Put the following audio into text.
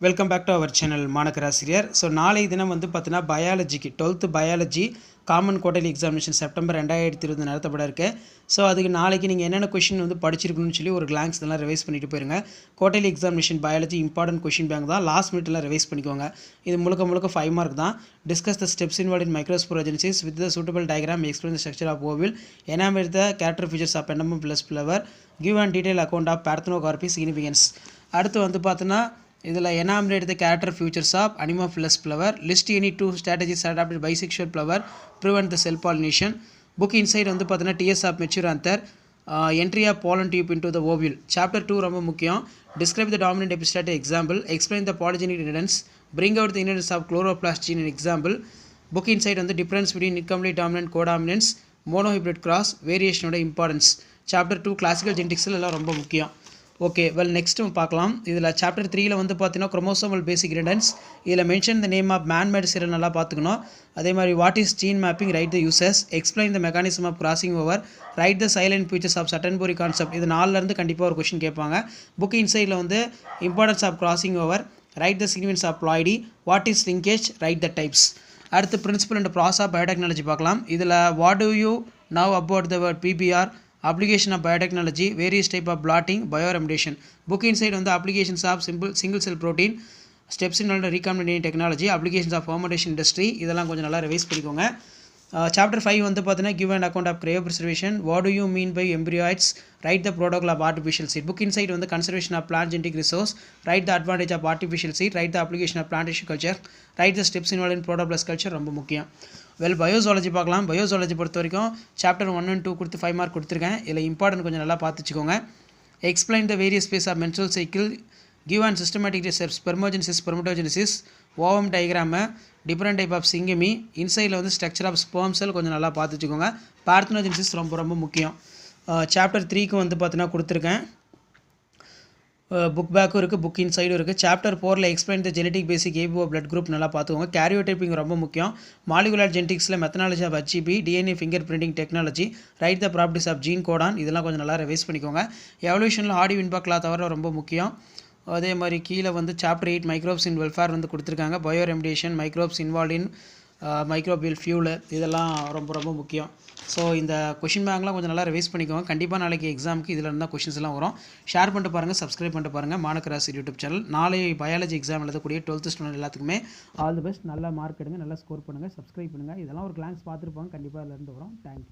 Welcome back to our channel மாணக்கராசிரியர். So நாளை தினம் வந்து பார்த்தீங்கன்னா பயாலஜிக்கு 12th biology common quarterly examination September 2020 நடத்தப்பட இருக்கு. ஸோ அதுக்கு நாளைக்கு நீங்கள் என்னென்ன கொஷின் வந்து படிச்சிருக்கணும்னு சொல்லி ஒரு கிளான்ஸ் இதெல்லாம் ரிவைஸ் பண்ணிட்டு போயிருங்க. Quarterly examination biology important question bank தான், லாஸ்ட் மினிட்லாம் ரிவைஸ் பண்ணிக்கோங்க. இது முழுக்க 5 மார்க் தான். Discuss the steps involve in microsporogenesis with the suitable diagram, explain the structure of ovule, enumerate the character features of entomophilous flower, give and detail account of parthenocarpy significance. அடுத்து வந்து பார்த்தீங்கன்னா இதில் enumerate the character features of Anemophilous flower, list any 2 strategies adopted bisexual flower, prevent the cell pollination. Book inside வந்து பார்த்தீங்கன்னா TS of mature anther, entry of pollen tube into the ovule. Chapter 2 ரொம்ப முக்கியம். Describe the dominant epistatic example, explain the polygenic inheritance, bring out the inheritance of chloroplast gene in example. Book inside வந்து difference between incomplete dominant, codominance, monohybrid cross, variation ஓட importance. Chapter 2 classical genetics எல்லாம் ரொம்ப முக்கியம். Okay well next பார்க்கலாம். இதில் chapter 3ல் வந்து பார்த்தீங்கன்னா குரோமோசோமல் பேசிக் இன்ஹெரிட்டன்ஸ், இதில் mention the name of manmade cereal நல்லா பார்த்துக்கணும். அதே மாதிரி what is gene mapping, write the uses, explain the mechanism of crossing over, write the salient features of Sutton Boveri concept. இது 4லேருந்து கண்டிப்பாக ஒரு கொஷின் கேட்பாங்க. புக் இன்சைடில் வந்து importance of crossing over, write the sequence of ploidy, what is linkage, write the types. அடுத்து principle and process of biotechnology பார்க்கலாம். இதில் what to you now about the word PBR, application of biotechnology, various type of blotting, bioremediation. Book inside on the applications of single cell protein, steps in recombinant technology, applications of fermentation industry. இதெல்லாம் கொஞ்சம் நல்லா revise பண்ணிக்கோங்க. Chapter 5 வந்து பார்த்தீங்கன்னா give and account of cryopreservation, what do you mean by embryos, write the protocol of artificial seed. Book inside வந்து conservation of plant genetic resource, write the advantage of artificial seed, write the application of plant tissue culture, write the steps involved in protoplus culture. ரொம்ப முக்கியம். Well பயோசாலஜி பார்க்கலாம். பயோசாலஜி பொறுத்த வரைக்கும் chapter 1 and 2 கொடுத்து 5 mark கொடுத்துருக்கேன். இதில் important கொஞ்சம் நல்லா பார்த்துச்சுக்கோங்க. Explain the various phase of menstrual cycle, give and systematic steps, spermogenesis, spermatogenesis, ovum diagram, different type of syngamy, இன்சைடில் வந்து ஸ்ட்ரக்சர் ஆஃப் ஸ்பெர்ம் செல் கொஞ்சம் நல்லா பார்த்துச்சுக்கோங்க. பார்த்தனோஜெனிசிஸ் ரொம்ப முக்கியம். சாப்டர் 3க்கு வந்து பார்த்தீங்கன்னா கொடுத்துருக்கேன். புக் பேக்கும் இருக்குது, புக் இன்சைடும் இருக்குது. சாப்டர் 4ல் explain the genetic basic ABO blood group நல்லா பார்த்துக்கோங்க. கேரியோடைப்பிங் ரொம்ப முக்கியம். மாலிகுலர் ஜெனட்டிக்ஸில் methodology of HCP, DNA fingerprinting technology, write the properties of gene codon, இதெல்லாம் கொஞ்சம் நல்லா ரிவைஸ் பண்ணிக்கோங்க. எவல்யூஷனில் ஆடி வின்பாக்லா தவிர ரொம்ப முக்கியம். அதே மாதிரி கீழே வந்து சாப்டர் 8 மைக்ரோப்ஸ் இன் வெல்ஃபேர் வந்து கொடுத்துருக்காங்க. Bioremediation, microbes involve in microbial fuel, இதெல்லாம் ரொம்ப முக்கியம். ஸோ இந்த கொஷின் பேங்க்லாம் கொஞ்சம் நல்லா ரிவைஸ் பண்ணிக்கோங்க. கண்டிப்பாக நாளைக்கு எக்ஸாமுக்கு இதில் இருந்தால் கொஷின்ஸ் எல்லாம் வரும். ஷேர் பண்ணிட்டு பாருங்கள், சப்ஸ்கிரைப் பண்ணிட்டு பாருங்கள் மாணக்கராசி யூடியூப் சேனல். நாளை பயாலஜி எக்ஸாம் எழுதக்கூடிய 12th ஸ்டூடெண்ட் எல்லாத்துக்குமே ஆல் தி பெஸ்ட். நல்லா மார்க் எடுங்க, நல்லா ஸ்கோர் பண்ணுங்கள், சப்ஸ்கிரைப் பண்ணுங்கள். இதெல்லாம் ஒரு கிளான்ஸ் பார்த்துருப்பாங்க, கண்டிப்பாக இதில் இருந்து வரும். தேங்க்யூ.